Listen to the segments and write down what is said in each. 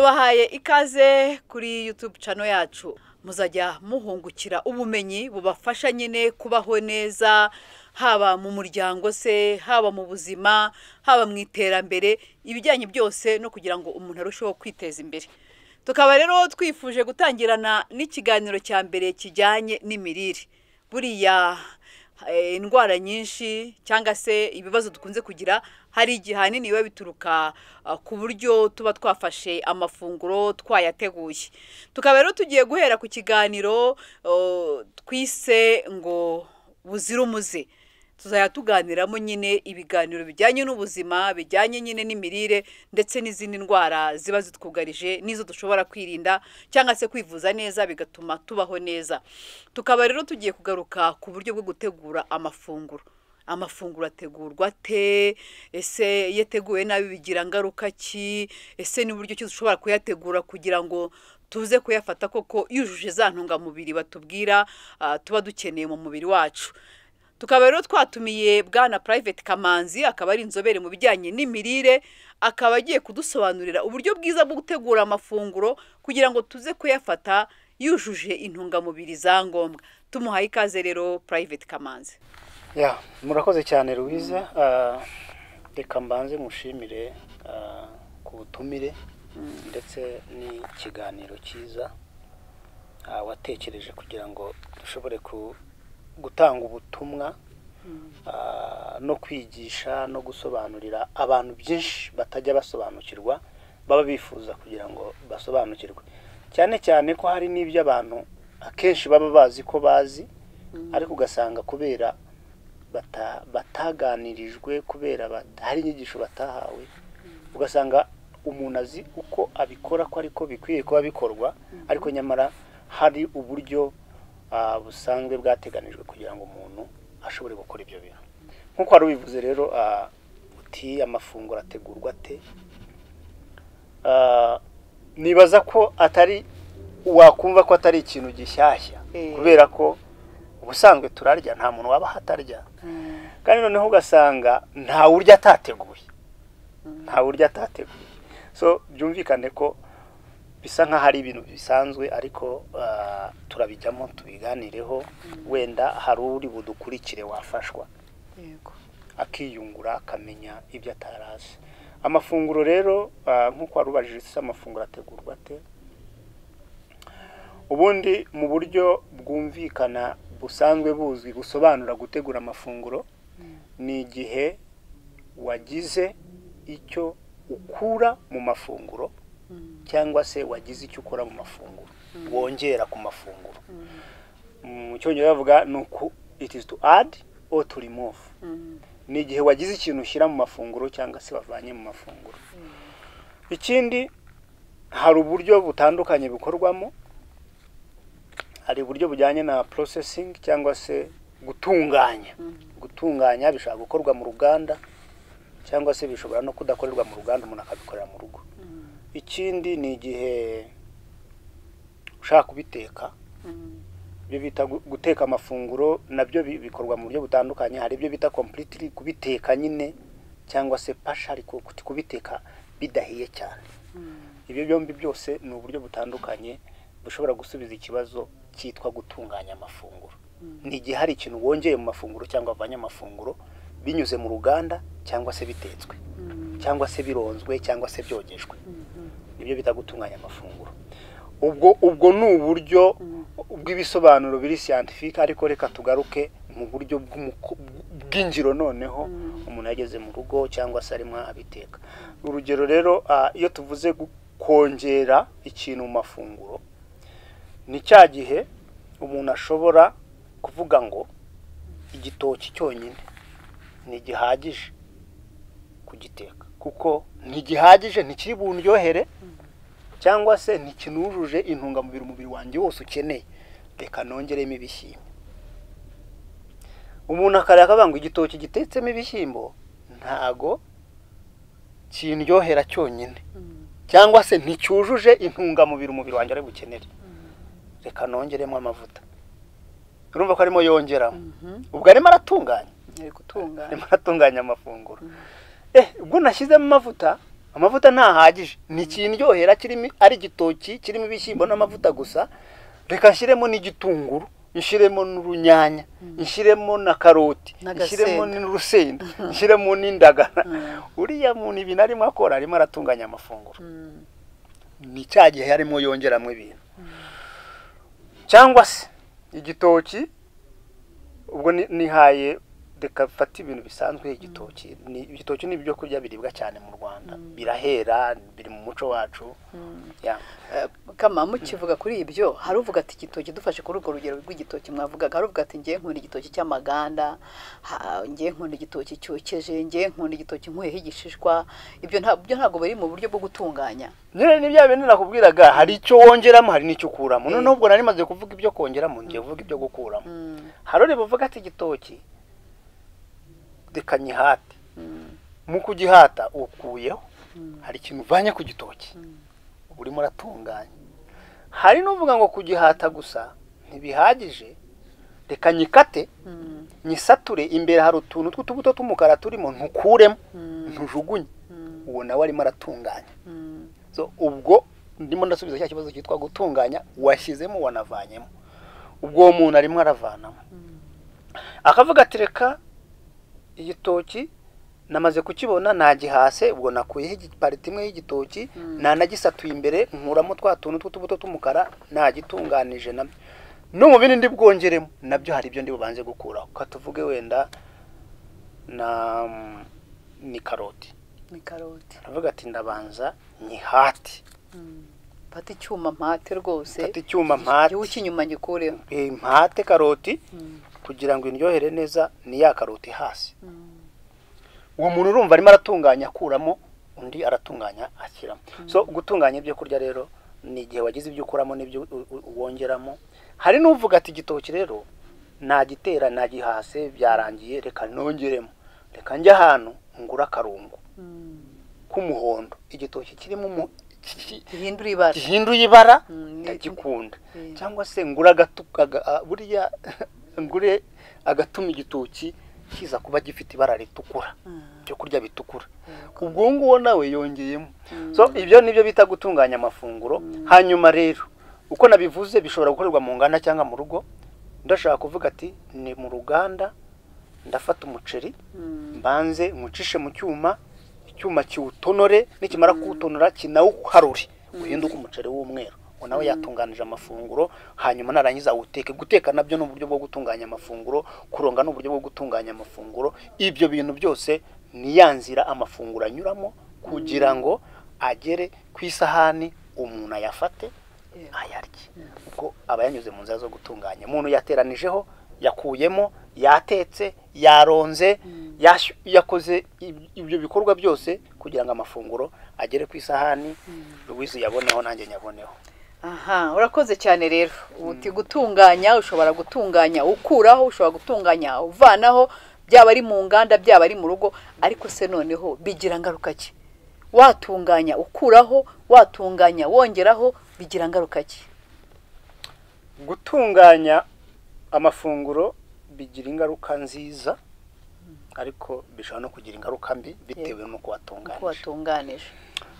tubahaye ikaze kuri YouTube channel yacu. Muzajya muhungukira ubumenyi bubafasha nyine kubaho neza, haba mu muryango se, haba mu buzima, haba mu iterambere, ibijyanye byose no kugira ngo umuntu arusheho kwiteza imbere. Tukaba rero twifuje gutangirana n'ikiganiro cya mbere kijyanye n'imirire. Buriya indwara nyinshi cyangwa se ibibazo dukunze kugira hari igihe hanini biba bituruka ku buryo tuba twafashe amafunguro twayateguye. Tukaba rero tugiye guhera ku kiganiro twise ngo buzira umuze. Tuzaya tuganiramo nyine ibiganiro bijyanye n'ubuzima, bijyanye nyine n'imirire ndetse n'izindi ndwara ziba zitwugarije n'izo dushobora kwirinda cyangwa se kwivuza neza bigatuma tubaho neza. Tukaba rero tugiye kugaruka ku buryo bwo gutegura amafunguro. Amafunguro ategurwa ate? Ese yateguwe nabi bigira ngaruka ki? Ese ni buryo ki dushobora kuyategura kugira ngo tuze kuyafata koko yujuje za ntungamubiri batubwira tuba dukeneye mu mubiri wacu. Tukaba rero twatumiye Bwana Private Kamanzi, akaba ari inzobere mu bijyanye n'imirire, akaba agiye kudusobanurira uburyo bwiza bwo gutegura amafunguro kugira ngo tuze kuyafata yujuje intungamubiri za ngombwa. Tumuhaye ikaze rero Private Kamanzi. Murakoze cyane Louise. Reka mbanze mushimire ku butumire ndetse n'ikiganiro cyiza watekereje kugira ngo dushobore gutanga ubutumwa no kwigisha no gusobanurira abantu byinshi batajya basobanukirwa, baba bifuza kugira ngo basobanukirwe, cyane cyane ko hari n'ibyo abantu akenshi baba bazi ko bazi ariko ugasanga kubera bataganirijwe, kubera hari inyigisho batahawe, ugasanga umuntu azi uko abikora ko ariko bikwiye kuba bikorwa, ariko nyamara hari uburyo busanzwe bwateganijwe kugira ngo umuntu ashobore gukora ibyo bintu. Nkuko wari ubivuze rero, uti amafunguro ategurwa ate? Nibaza ko atari wakumva ko atari ikintu gishyashya, kubera ko ubusanzwe turarya, nta muntu waba hatarya, kandi noneho ugasanga nta urya atateguye, so byumvikane ko bisa nka hari ibintu bisanzwe, ariko turabijyamo tubiganireho, wenda hari uri budukurikire wafashwa akiyungura akamenya ibyo atarazi. Amafunguro rero nkuko warubajije, amafunguro ategurwa ate? Ubundi mu buryo bwumvikana busanzwe buzwi busobanura gutegura amafunguro, ni igihe wagize icyo ukura mu mafunguro cyangwa se wagize icyo ukora mu mafunguro wongera ku mafunguro. Mu cyongereza bavuga nuko it is to add or to remove. Ni igihe wagize ikintu ushyira mu mafunguro cyangwa se bavanye mu mafunguro. Ikindi, hari uburyo butandukanye bukorwamo. Hari uburyo bujyanye na processing cyangwa se gutunganya bishobora gukorwa mu ruganda cyangwa se bishobora no kudakorerwa mu ruganda, umuntu akabikorera mu rugo. Ikindi ni igihe ushaka kubiteka, ibyo bita guteka amafunguro, nabyo bikorwa mu buryo butandukanye. Hari ibyo bita completely kubiteka nyine, cyangwa se partially kubiteka bidahiye cyane. Ibyo byombi byose ni uburyo butandukanye bushobora gusubiza ikibazo cyitwa gutunganya amafunguro. Ni igihe hari ikintu wongeye mu mafunguro cyangwa avanye amafunguro binyuze mu ruganda, cyangwa se bitetswe, cyangwa se bironzwe, cyangwa se byogejwe. Ibyo bita gutunganya amafunguro. Ubwo ni uburyo bw'ibisobanuro biri scientifique, ariko reka tugaruke mu buryo bw'ingiro noneho umuntu yageze mu rugo cyangwa se arimo abiteka. Urugero rero, iyo tuvuze kongera ikintu mu mafunguro, ni cya gihe umuntu ashobora kuvuga ngo igitoki cyonyine ntigihagije kugiteka, kuko ntigihagije, ntikiri buryohere, cyangwa se ntikinujuje intungamubiri umubiri wanjye wose ukeneye, reka nongeremo ibishyimbo. Umuntu akareka akavuga ngo igitoki gitetsemo ibishyimbo ntago kindyohera cyonyine, cyangwa se nticyujuje intungamubiri umubiri wanjye ari bukenere, reka nongeremo amavuta. Urumva ko arimo yongeramo, ubwo arimo aratunganya amafunguro. Ubwo nashyizemo amavuta amavuta ntahagije ni kindyohera kirimo ari igitoki kirimo ibishyimbo n'amavuta gusa reka nshyiremo n'igitunguru nshyiremo n'urunyanya nshyiremo na karoti nshyiremo n'urusenda nshyiremo n'indagara uriya muntu ibintu arimo akora arimo aratunganya amafunguro ni cya gihe harimo yongeramo ibintu cyangwa se igitoki ubwo nihaye reka fata ibintu bisanzwe igitoki ni ibyo kurya biribwa cyane mu Rwanda birahera biri mu muco wacu kama mukivuga kuri ibyo hari uvuga ati igitoki dufashe kuri urwo rugero rw'igitoki mwavugaga hari uvuga ati ngiye nkunda igitoki cy'amaganda ngiye nkunda igitoki cyokeje ngiye nkunda igitoki nkuyeho igishishwa ibyo ntabwo bari mu buryo bwo gutunganya nyine ni bya bintu nakubwiraga hari icyo wongeramo hari n'icyo ukuramo noneho ubwo nari maze kuvuga ibyo kongeramo ngiye kuvuga ibyo gukuramo hari uri buvuga ati igitoki reka nyihate mu kugihata ukuyeho hari ikintu uvanye ku gitoki urimo uratunganya hari n'uvuga ngo kugihata gusa ntibihagije reka nyikate nyisature imbere hari utuntu tw'utubuto tw'umukara turimo ntukuremo ntujugunye uwo nawe arimo aratunganya so ubwo ndimo ndasubiza cya kibazo cyitwa gutunganya washyizemo wanavanyemo ubwo uwo muntu arimo aravanamo akavuga ati reka igitoki namaze kukibona nagihase ubwo nakuyeho igipariti imwe y'igitoki nanagisatuye imbere nkuramo twa tuntu tw'utubuto tw'umukara nagitunganije nabyo no mu bindi ndi bwongeremo nabyo hari ibyo ndi bubanze gukuraho katuvuge wenda ni karoti avuga ati ndabanza nyihate pata icyuma mpate rwose pata icyuma mpate cy'inyuma ngikureho mpate karoti kugira ngo indyohere neza ni ya karoti hasi uwo muntu urumva arimo aratunganya akuramo undi aratunganya ashyiramo so gutunganya ibyo kurya rero ni igihe wagize ibyo ukuramo n'ibyo wongeramo hari n'uvuga ati igitoki rero nagitera nagihase byarangiye reka nongeremo reka njye ahantu ngura akarungo k'umuhondo igitoki kirimo gihinduye ibara ndagikunda cyangwa se ngura buriya ngure agatuma igitoki kiza kuba gifite ibara ritukura byo kurya bitukura ubwo nguwo nawe yongeyemo so ibyo nibyo bita gutunganya amafunguro hanyuma rero uko nabivuze bishobora gukorerwa mu nganda cyangwa mu rugo ndashaka kuvuga ati ni mu ruganda ndafata umuceri mbanze nkucishe mu icyuma kiwutonore nikimara kuwutonora kinawuharure uhinduka umuceri w'umweru nawe yatunganije amafunguro hanyuma narangiza uteke guteka nabyo n'uburyo bwo gutunganya amafunguro kuronga n'uburyo bwo gutunganya amafunguro ibyo bintu byose ni yanzira amafunguro anyuramo kugira ngo agere ku isahani umuntu ayafate ayarye ubwo aba yanyuze mu nzira zo gutunganya umuntu yateranijeho yakuyemo yatetse yaronze yakoze ibyo bikorwa byose kugira ngo amafunguro agere ku isahani Louise yaboneho nanjye nyaboneho aha urakoze cyane rero uti gutunganya ushobora gutunganya ukuraho ushobora gutunganya uvanaho byaba ari mu nganda byaba ari mu rugo ariko se noneho bigira ngaruka ki watunganya ukuraho watunganya wongeraho bigira ngaruka ki gutunganya amafunguro bigira ingaruka nziza ariko bishobora no kugira ingaruka mbi bitewe n'uko watunganije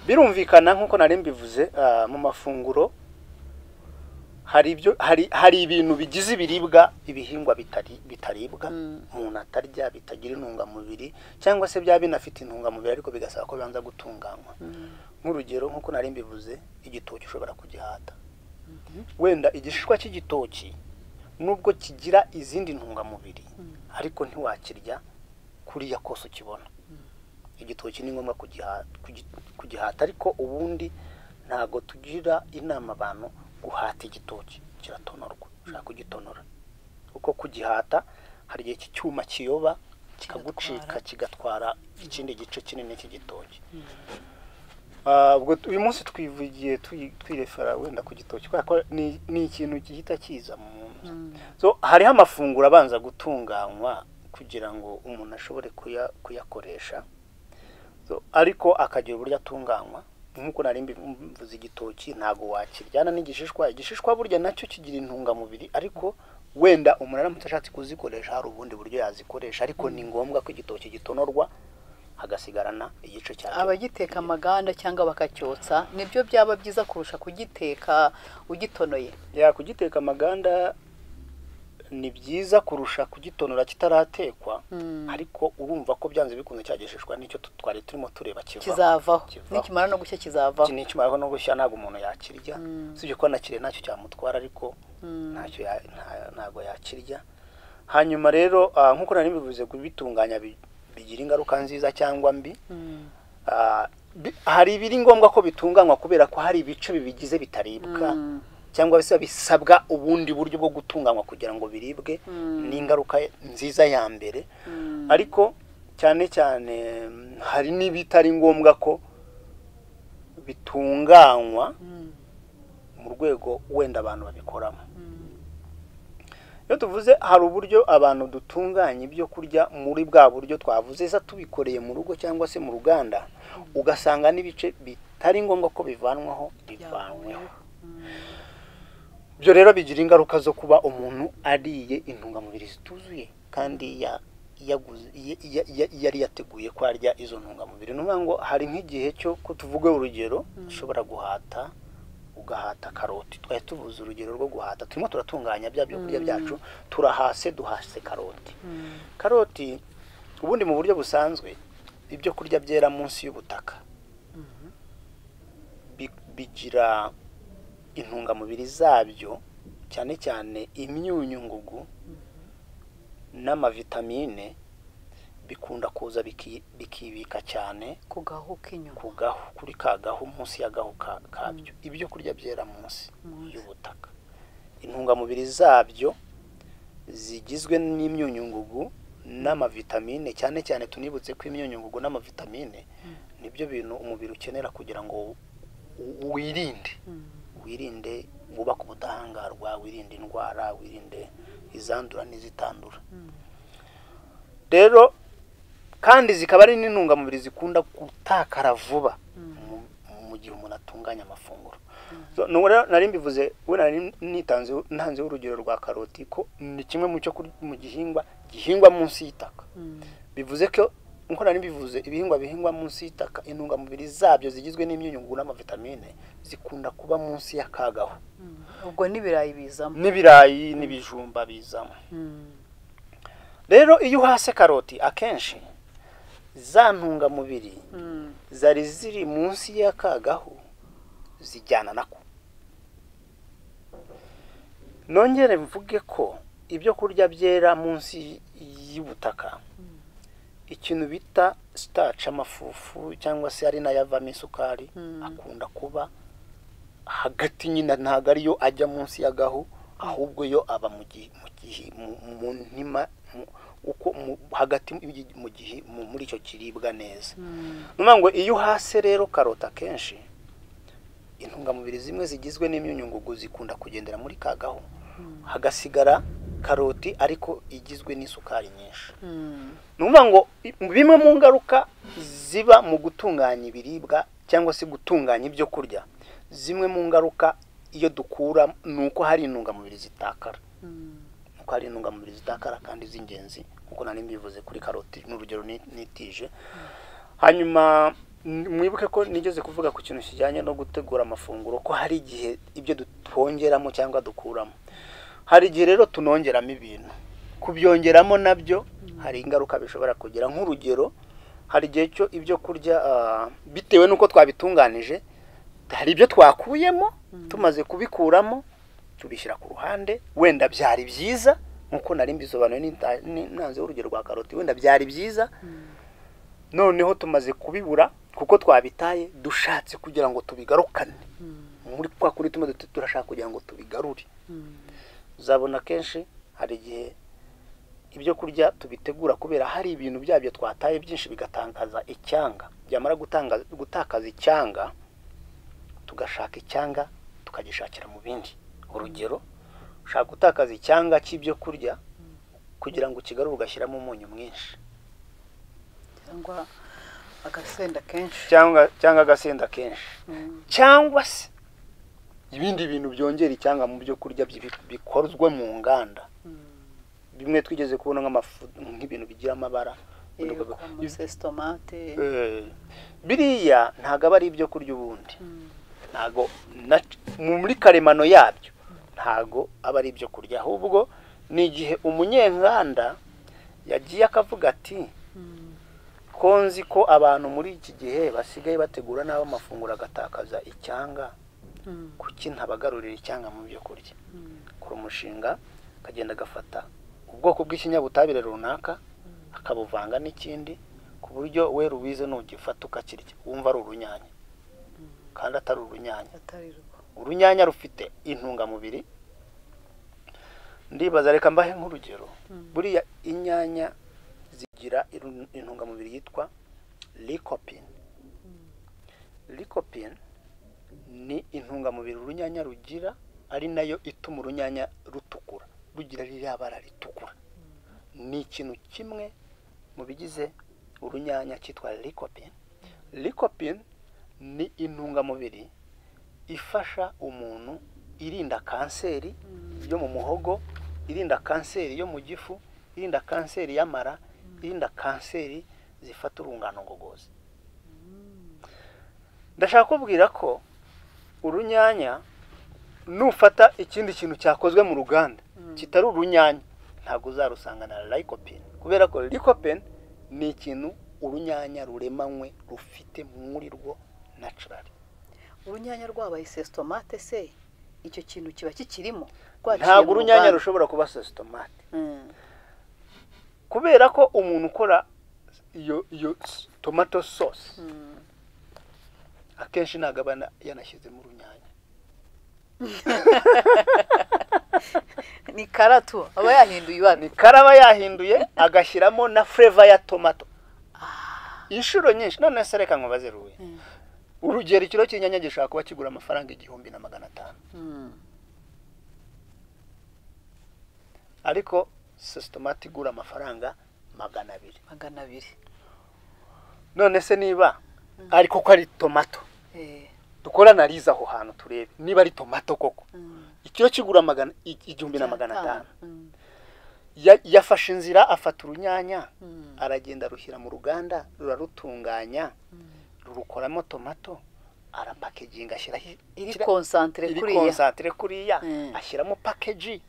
birumvikana nk'uko nari mbivuze mu mafunguro hari ibintu bigize ibiribwa ibihingwa bitaribwa umuntu atarya bitagira intungamubiri cyangwa se byaba binafite intungamubiri ariko bigasaba ko bibanza gutunganywa nk'urugero nk'uko nari mbivuze igitoki ushobora kugihata wenda igishishwa cy'igitoki nubwo kigira izindi ntungamubiri ariko ntiwakirya kuriya kose ukibona igitoki ni ngombwa kugihata ariko ubundi ntago tugira inama abantu guhata igitoki kiratonorwa ushaka kugitonora kuko kugihata hari igihe cy'icyuma kiyoba kikagucika kigatwara ikindi gice kinini cy'igitoki ubwo uyu munsi twivugiye twirefera wenda ku gitoki kuko ni ikintu gihita kiza mu muntu so hariho amafunguro abanza gutunganywa kugira ngo umuntu ashobore kuyakoresha ariko akagira uburyo atunganywa nk'uko nari mvuze igitoki ntago wakiryana igishishwa burya nacyo kigira intungamubiri ariko wenda umuntu aramutse ashatse kuzikoresha hari ubundi buryo yazikoresha ariko ni ngombwa ko igitoki gitonorwa hagasigarana igice cya abagiteka amaganda cyangwa bakacyotsa nibyo byaba byiza kurusha kugiteka ugitonoye. Kugiteka amaganda ni byiza kurusha kugitonora kitaratekwa, ariko urumva ko byanze bikunze cyagesheshwa n'icyo twari turimo tureba kizavaho nikimara no gushya kizavaho. Nikimara no gushya ntabwo umuntu yakirya, sibyo ko nakire ntacyo cyamutwara, ariko ntacyo ntabwo yakirya. Hanyuma rero nk'uko nari bivuze kubitunganya bigira ingaruka nziza cyangwa mbi. Hari ibiri ngombwa ko bitunganywa kubera ko hari ibice bibigize bitaribwa cyangwa bisabwa ubundi buryo bwo gutunganywa kugira ngo biribwe, n'ingaruka nziza ya mbere. Ariko cyane cyane hari n'ibitari ngombwa ko bitunganywa mu rwego wenda abantu babikoramo. Iyo tuvuze hari uburyo abantu dutunganya ibyo kurya muri bwa buryo twavuze za tubikoreye mu rugo cyangwa se mu ruganda, ugasanga n'ibice bitari ngombwa ko bivanwaho bivanweho. Byo rero bigira ingaruka zo kuba umuntu ariye intungamubiri zituzuye kandi yari yateguye ko arya izo ntungamubiri. N'uvuga ngo hari nk'igihe cyo kutuvuge urugero ushobora guhata, ugahata karoti. Twari tuvuze urugero rwo guhata, turimo turatunganya bya byo kurya byacu, duhase karoti. Karoti ubundi mu buryo busanzwe ibyo kurya byera munsi y'ubutaka bigira intungamubiri zabyo, cyane cyane imyunyu ngugu n'amavitamine, bikunda kuza bikibika cyane ku gahu kuri kagahu munsi y'agahu kabyo. Ibyo kurya byera munsi y'ubutaka, intungamubiri zabyo zigizwe n'imyunyu ngugu n'amavitamine, cyane cyane tunibutse ko imyunyu ngugu n'amavitamine nibyo bintu umubiri ukenera kugira ngo wirinde wubaka ubudahangarwa, wirinde indwara, wirinde izandura n'izitandura. Rero kandi zikaba ari n'intungamubiri zikunda gutakara vuba mu gihe umuntu atunganya amafunguro. Nari mbivuze ntanze urugero rwa karoti ko ni kimwe mu gihingwa munsi y'itaka. Bivuze ko nko nari mbivuze ibihingwa bihingwa munsi y'itaka, intungamubiri zabyo zigizwe n'imyunyungugu n'amavitamine zikunda kuba munsi y'akagaho. Ubwo n'ibirayi bizamo, n'ibirayi n'ibijumba bizamo. Rero iyo uhase karoti akenshi za ntungamubiri zari ziri munsi y'akagaho zijyana nako. Nongere mvuge ko ibyo kurya byera munsi y'ubutaka, ikintu bita starch, amafufu cyangwa se ari nayavamo isukari, akunda kuba hagati nyina, ntago ariyo ajya munsi y'agahu, ahubwo yo aba mu ntima uko hagati muri icyo kiribwa neza. Numa ngo iyo uhase rero karota kenshi, intungamubiri zimwe zigizwe n'imyunyungugu zikunda kugendera muri kagaho, hagasigara karoti ariko igizwe n'isukari nyinshi. Numa ngo bimwe mu ngaruka ziba mu gutunganya ibiribwa cyangwa se gutunganya ibyo kurya, zimwe mu ngaruka iyo dukura nuko hari intungamubiri zitakara. Hari intungamubiri zitakara kandi z'ingenzi, kuko nari mbivuze kuri karoti n'urugero nitije. Hanyuma mwibuke ko nigeze kuvuga ku kintu kijyanye no gutegura amafunguro ko hari igihe ibyo twongeramo cyangwa dukuramo, hari igihe rero tunongeramo ibintu. Kubyongeramo nabyo hari ingaruka bishobora kugira. Nk'urugero, hari igihe cyo ibyo kurya bitewe nuko twabitunganije, hari ibyo twakuyemo, tumaze kubikuramo tubishyira ku ruhande, wenda byari byiza nkuko nari mbisobanuye nanze urugero rwa karoti, wenda byari byiza, noneho tumaze kubibura kuko twabitaye, dushatse kugira ngo tubigarukane muri kwa kuri turashaka kugira ngo tubigarure. Uzabona kenshi hari igihe ibyo kurya tubitegura kubera hari ibintu byabyo twataye byinshi bigatangaza icyanga, byamara gutakaza icyanga, tugashaka icyanga tukagishakira mu bindi. Urugero, ushaka gutakaza icyanga cy'ibyo kurya kugira ngo kigarure ugashyiramo umunyu mwinshi cyangwa agasenda kenshi, cyangwa agasenda kenshi, cyangwa se ibindi bintu byongera icyanga mu byo kurya bikozwe mu nganda. Bimwe twigeze kubona nk'ibintu bigira amabara tomate biriya ntago aba ari ibyo kurya ubundi, ntago muri karemano yabyo ntago aba ari ibyo kurya, ahubwo ni igihe umunyenganda yagiye akavuga ati ko nzi ko abantu muri iki gihe basigaye bategura n'abo amafunguro agatakaza icyanga, kuki ntabagarurira icyanga mu byo kurya. kuri umushinga akagenda agafata ubwoko bw'ikinyabutabire runaka akabuvanga n'ikindi, ku buryo we rubize n'ugifata ukakirya wumva ari urunyanya kandi atari urunyanya. Urunyanya rufite intungamubiri, ndibaza reka mbahe nk'urugero. Buriya inyanya zigira intungamubiri yitwa lycopene. Lycopene ni intungamubiri urunyanya rugira, ari nayo ituma urunyanya rutukura, rugira ririya bara ritukura. Ni ikintu kimwe mu bigize urunyanya cyitwa lycopene. Lycopene ni intungamubiri ifasha umuntu, irinda kanseri yo mu muhogo, irinda kanseri yo mu gifu, irinda kanseri y'amara, irinda kanseri zifata urungano ngogozi. Ndashaka kubwira ko urunyanya nufata ikindi kintu cyakozwe mu ruganda kitari urunyanya ntabwo uzarusanga na lycopene, kubera ko lycopene ni ikintu urunyanya ruremanywe rufite muri rwo naturally. Urunyanya rwabaye tomate se icyo kintu kiba kikirimo? Ntabwo urunyanya rushobora kuba tomate, kubera ko umuntu ukora iyo tomato sauce akenshi ntabwo aba yanashyize mu runyanya. Ni karatu aba yahinduye ibara, ni karaba yahinduye agashyiramo na flavor ya tomato inshuro nyinshi. None se reka nkubaze ruwe, urugero ikiro cy'inyanya gishaka kuba kigura amafaranga 1,500, ariko tomate igura amafaranga 200. None se niba ariko ko ari tomato, dukora analize aho hantu turebe niba ari tomato koko, ikiro kigura 1,500. Yafashe inzira afata urunyanya aragenda rushyira mu ruganda, rurarutunganya, rurukoramo tomato, arapakeginga ashyira iri concentré kuriya, ashyiramo package.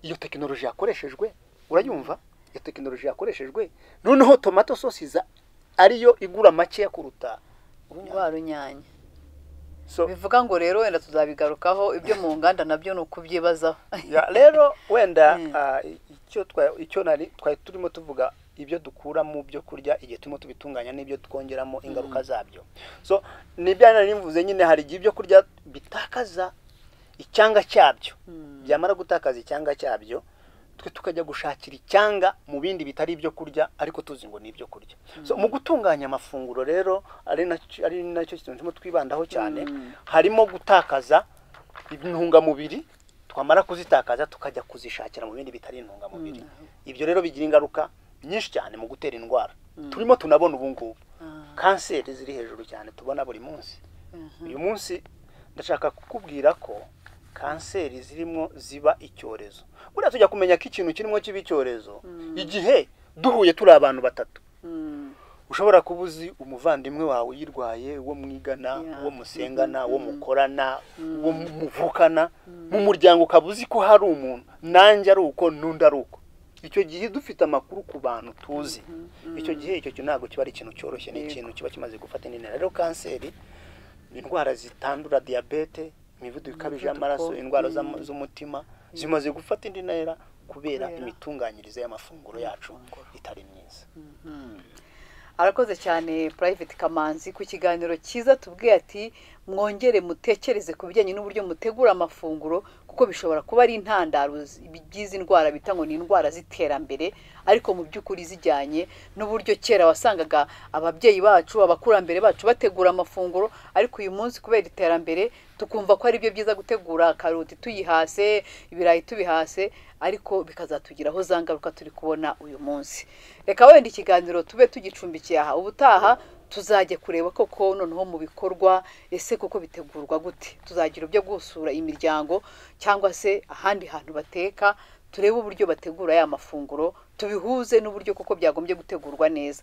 Iyo technology yakoreshejwe, urayumva? Iyo technology yakoreshejwe, noneho tomato sauce ariyo igura make kuruta urunyanya. So bivuga ngo rero wenda tuzabigarukaho ibyo mu nganda nabyo no kubyibazaho. Rero wenda icyo nari turimo tuvuga ibyo dukura mu byo kurya igihe turimo tubitunganya n'ibyo twongeramo ingaruka zabyo. So nibyo nari mvuze nyine, hari igihe ibyo kurya bitakaza icyanga cyabyo, byamara gutakaza icyanga cyabyo twe tukajya gushakira icyanga mu bindi bitari ibyo kurya, ariko tuzi ngo ni ibyo kurya. So mu gutunganya amafunguro rero ari nacyo kintu turimo twibandaho cyane, harimo gutakaza intungamubiri, twamara kuzitakaza tukajya kuzishakira mu bindi bitari intungamubiri. Ibyo rero bigira ingaruka nyinshi cyane mu gutera indwara. Turimo tunabona ubu ngubu kanseri ziri hejuru cyane tubona buri munsi. Uyu munsi ndashaka kukubwira ko kanseri zirimo ziba icyorezo. Buriya tujya kumenya ko ikintu kirimo kiba icyorezo igihe duhuye turi abantu batatu. Ushobora kubuzi umuvandimwe wawe yirwaye, uwo mwigana, uwo musengana, uwo mukorana, uwo muvukana, mu muryango ukabuzi ko hari umuntu nanjye ari uko nundi ari uko. Icyo gihe dufite amakuru ku bantu tuzi, icyo gihe icyo kintu ntabwo kiba ari ikintu cyoroshye, ni ikintu kiba kimaze gufata intera. Rero kanseri, indwara zitandura, diabete, imivuduko ikabije y'amaraso, indwara z'umutima zimaze gufata indi ntera kubera imitunganyirize y'amafunguro yacu itari myiza. Arakoze cyane Private Kamanzi ku kiganiro cyiza tubwiye ati mwongere mutekereze ku bijyanye n'uburyo mutegura amafunguro, kuko bishobora kuba ari intandaro by'izi ndwara bita ngo ni indwara z'iterambere, ariko mu by'ukuri zijyanye n'uburyo kera wasangaga ababyeyi bacu, abakurambere bacu bategura amafunguro, ariko uyu munsi kubera iterambere tukumva ko ari byo byiza gutegura karoti tuyihase, ibirayi tubihase, ariko bikazatugiraho za ngaruka turi kubona uyu munsi. Reka wenda ikiganiro tube tugicumbikiye aha, ubutaha tuzajya kureba koko noneho mu bikorwa ese koko bitegurwa gute. Tuzagira ibyo gusura imiryango cyangwa se ahandi hantu bateka, turebe uburyo bategura ya mafunguro tubihuze n'uburyo koko byagombye gutegurwa neza.